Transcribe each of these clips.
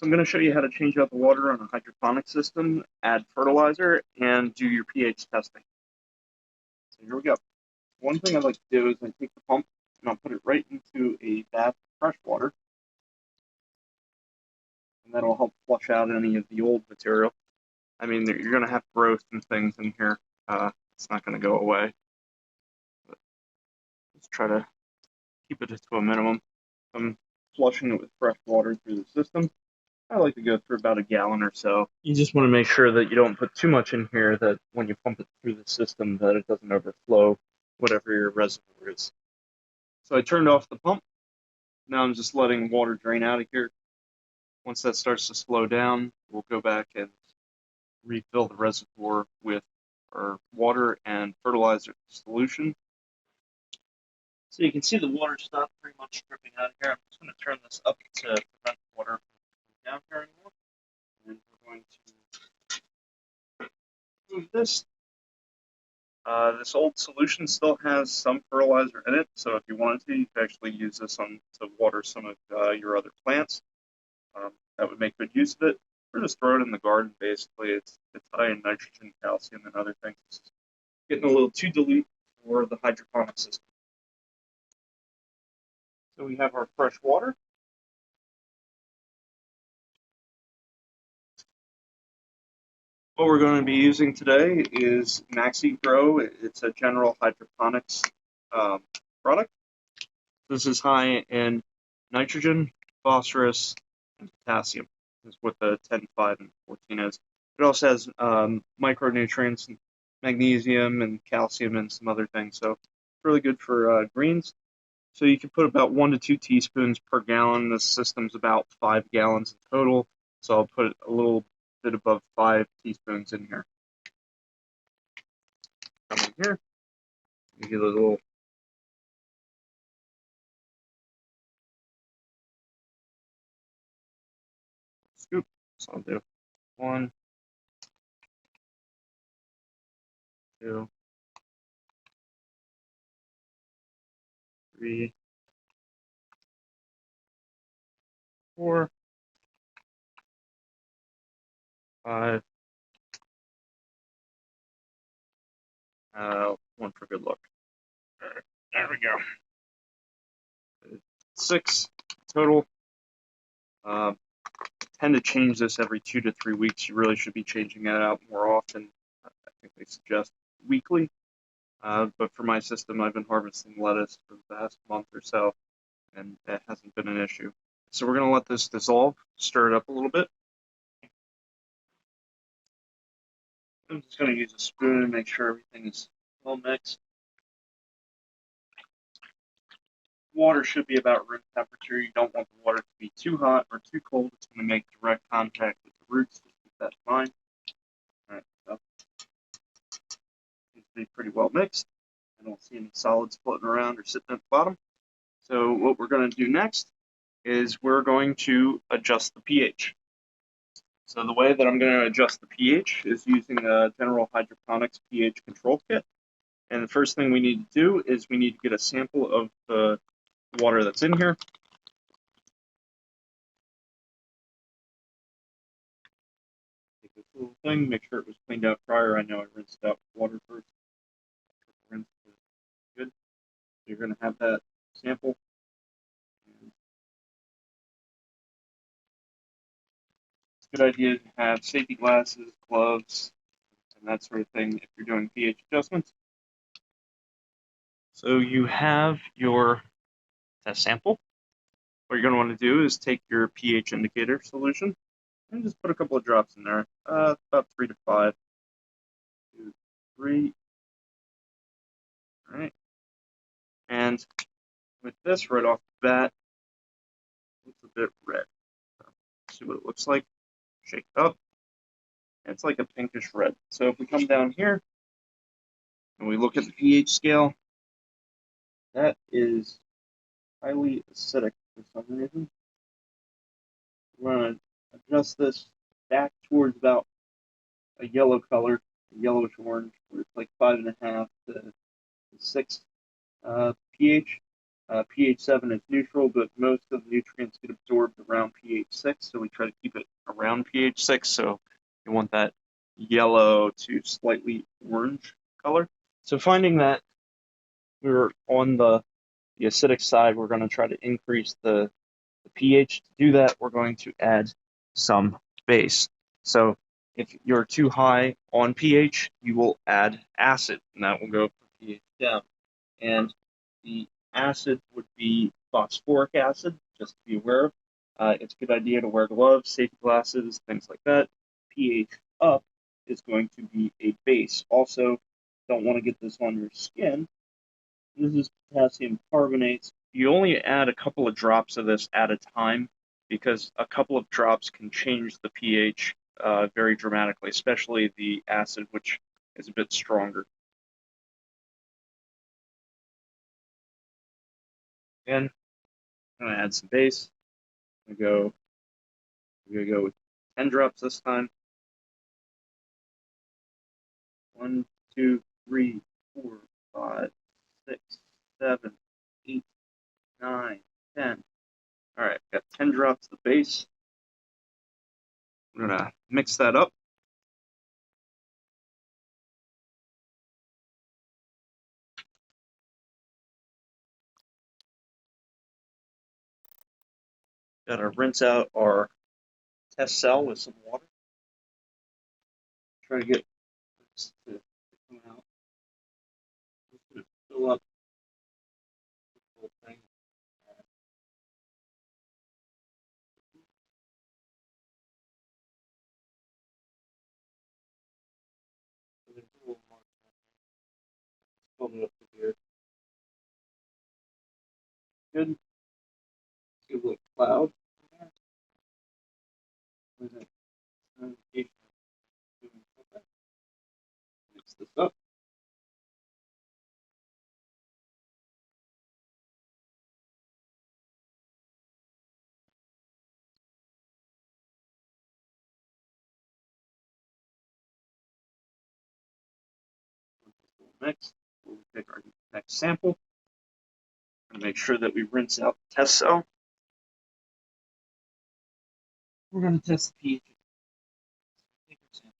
I'm going to show you how to change out the water on a hydroponic system, add fertilizer, and do your pH testing. So here we go. One thing I like to do is I take the pump and I'll put it right into a bath of fresh water, and that'll help flush out any of the old material. I mean, you're going to have growth and things in here. It's not going to go away. But let's try to keep it to a minimum. I'm flushing it with fresh water through the system. I like to go through about a gallon or so. You just want to make sure that you don't put too much in here, that when you pump it through the system that it doesn't overflow whatever your reservoir is. So I turned off the pump. Now I'm just letting water drain out of here. Once that starts to slow down, we'll go back and refill the reservoir with our water and fertilizer solution. So you can see the water stopped pretty much dripping out of here. I'm just going to turn this up to prevent water from down here anymore. And we're going to move this. This old solution still has some fertilizer in it, so if you wanted to, you could actually use this to water some of your other plants. That would make good use of it. Or just throw it in the garden, basically. It's high in nitrogen, calcium, and other things. It's getting a little too dilute for the hydroponic system. So we have our fresh water. What we're going to be using today is MaxiGrow. It's a general hydroponics product. This is high in nitrogen, phosphorus, and potassium. Is what the 10, 5, and 14 is. It also has micronutrients, and magnesium, and calcium, and some other things. So it's really good for greens. So you can put about 1 to 2 teaspoons per gallon. This system's about 5 gallons in total. So I'll put a little bit above 5 teaspoons in here. Come in here. You get a little scoop. So I'll do 1, 2, 3, 4, 5. One for good luck. There we go. 6 total. Tend to change this every 2 to 3 weeks. You really should be changing it out more often. I think they suggest weekly. But for my system, I've been harvesting lettuce for the past month or so, and that hasn't been an issue. So we're going to let this dissolve, stir it up a little bit. I'm just going to use a spoon and make sure everything is well mixed. Water should be about room temperature. You don't want the water to be too hot or too cold. It's going to make direct contact with the roots. Just keep that in mind. All right, so it needs to be pretty well mixed. I don't see any solids floating around or sitting at the bottom. So what we're going to do next is we're going to adjust the pH. So the way that I'm going to adjust the pH is using a General Hydroponics pH control kit. And the first thing we need to do is we need to get a sample of the water that's in here. Take this little thing, make sure it was cleaned out prior. I know I rinsed it out with water first. Rinse is good. So you're going to have that sample. It's a good idea to have safety glasses, gloves, and that sort of thing if you're doing pH adjustments. So you have your test sample. What you're going to want to do is take your pH indicator solution and just put a couple of drops in there, about 3 to 5. 2, 3. All right. And with this right off the bat, it's a bit red. So see what it looks like. Shake it up. It's like a pinkish red. So if we come down here and we look at the pH scale, that is highly acidic for some reason. We're going to adjust this back towards about a yellow color, a yellowish orange, where it's like 5.5 to 6 pH. pH 7 is neutral, but most of the nutrients get absorbed around pH 6, so we try to keep it around pH 6. So you want that yellow to slightly orange color. So finding that we're on the acidic side, we're going to try to increase the pH. To do that, we're going to add some base. So if you're too high on pH, you will add acid, and that will go for pH down. And the acid would be phosphoric acid, just to be aware of. It's a good idea to wear gloves, safety glasses, things like that. pH up is going to be a base. Also, don't want to get this on your skin. This is potassium carbonate. You only add a couple of drops of this at a time because a couple of drops can change the pH very dramatically, especially the acid, which is a bit stronger. Again, I'm going to add some base. I'm going to go with 10 drops this time. 1, 2, 3, 4, 5, 6, 7, 8, 9, 10. All right, got 10 drops of the base. I'm going to mix that up. Got to rinse out our test cell with some water. Try to get this to come out. Just going to fill up the whole thing. There's a little more. Fill it up to here. Good. Get a little cloud. Mix this up. Next, we'll pick our next sample and make sure that we rinse out the test cell. We're going to test the pH. Take our sample.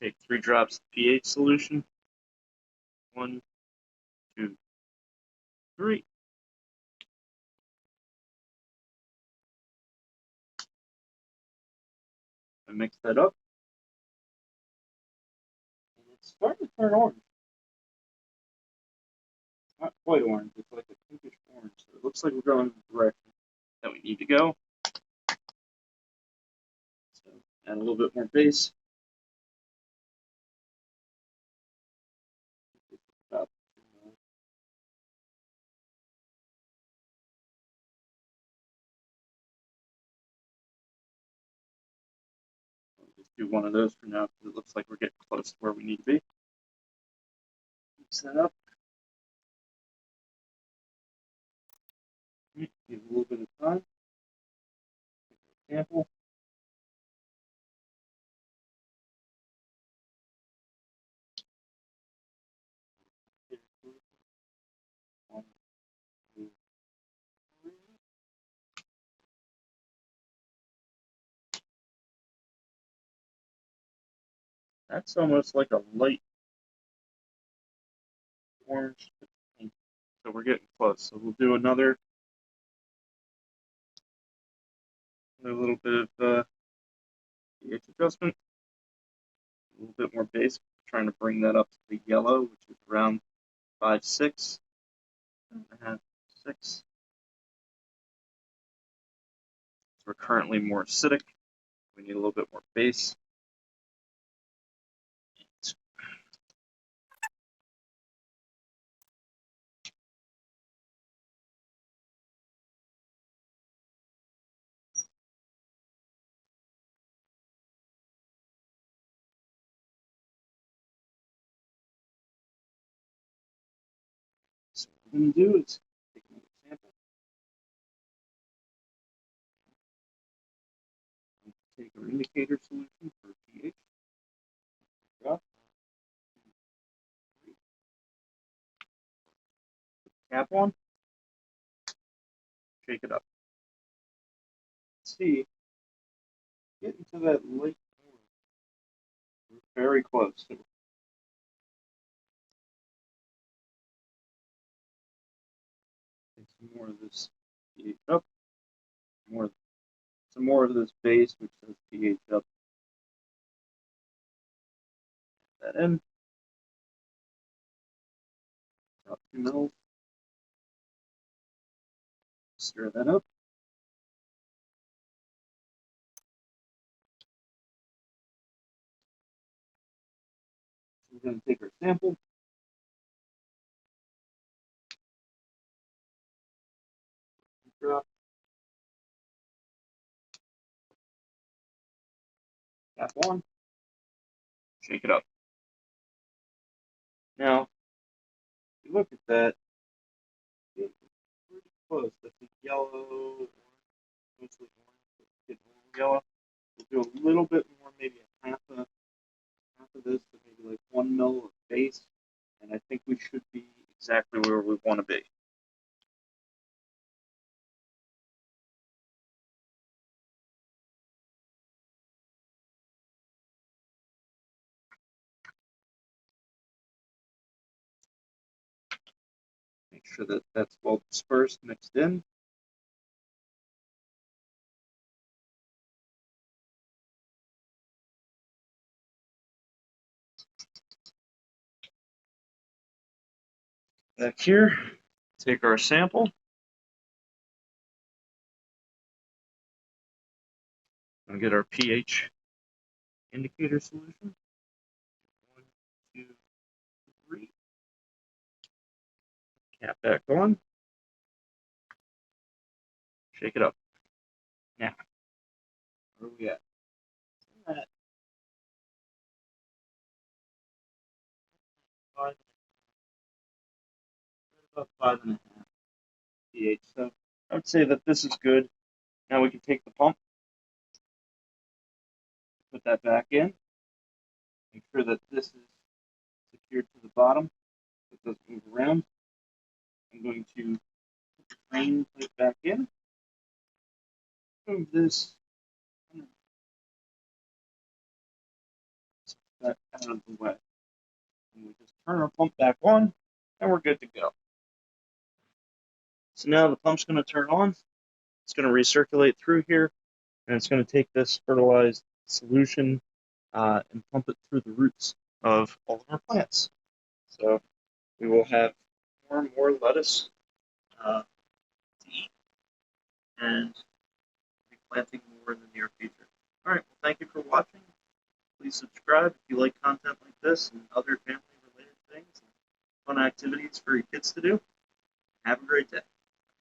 Take 3 drops of pH solution. 1, 2, 3. And mix that up. And it's starting to turn orange. Not quite orange, it's like a pinkish orange. So it looks like we're going in the direction that we need to go. So add a little bit more base. About just do one of those for now because it looks like we're getting close to where we need to be. Mix that up. Give it a little bit of time. Sample. One, two, three. That's almost like a light orange to pink. So we're getting close. So we'll do another little bit of pH adjustment. A little bit more base. Trying to bring that up to the yellow, which is around 5, 6, 7.5, 6. So we're currently more acidic. We need a little bit more base. So what we're going to do is take another sample. our indicator solution for pH. Drop. Cap on. Shake it up. See, getting to that light orange. We're very close. Take some more of this pH up. Some more of this base, which says pH up. That in. Drop 2 mils. Stir that up. We're going to take our sample. Drop. Cap on. Shake it up. Now, if you look at that, it's pretty close. That's a yellow, mostly orange, but yellow. We'll do a little bit more, maybe half of this, so maybe like 1 mil of base, and I think we should be exactly where we want to be. Make sure that that's well dispersed, mixed in. Back here, take our sample. And get our pH indicator solution. 1, 2, 3. Cap back on. Shake it up. Now, where are we at? About 5.5 pH. So I would say that this is good. Now we can take the pump, put that back in, make sure that this is secured to the bottom. It doesn't move around. I'm going to put the drain plate back in. Move this out of the way. And we just turn our pump back on, and we're good to go. So now the pump's going to turn on. It's going to recirculate through here, and it's going to take this fertilized solution and pump it through the roots of all of our plants. So we will have more and more lettuce to eat, and be planting more in the near future. All right, well, thank you for watching. Please subscribe if you like content like this and other family-related things and fun activities for your kids to do. Have a great day.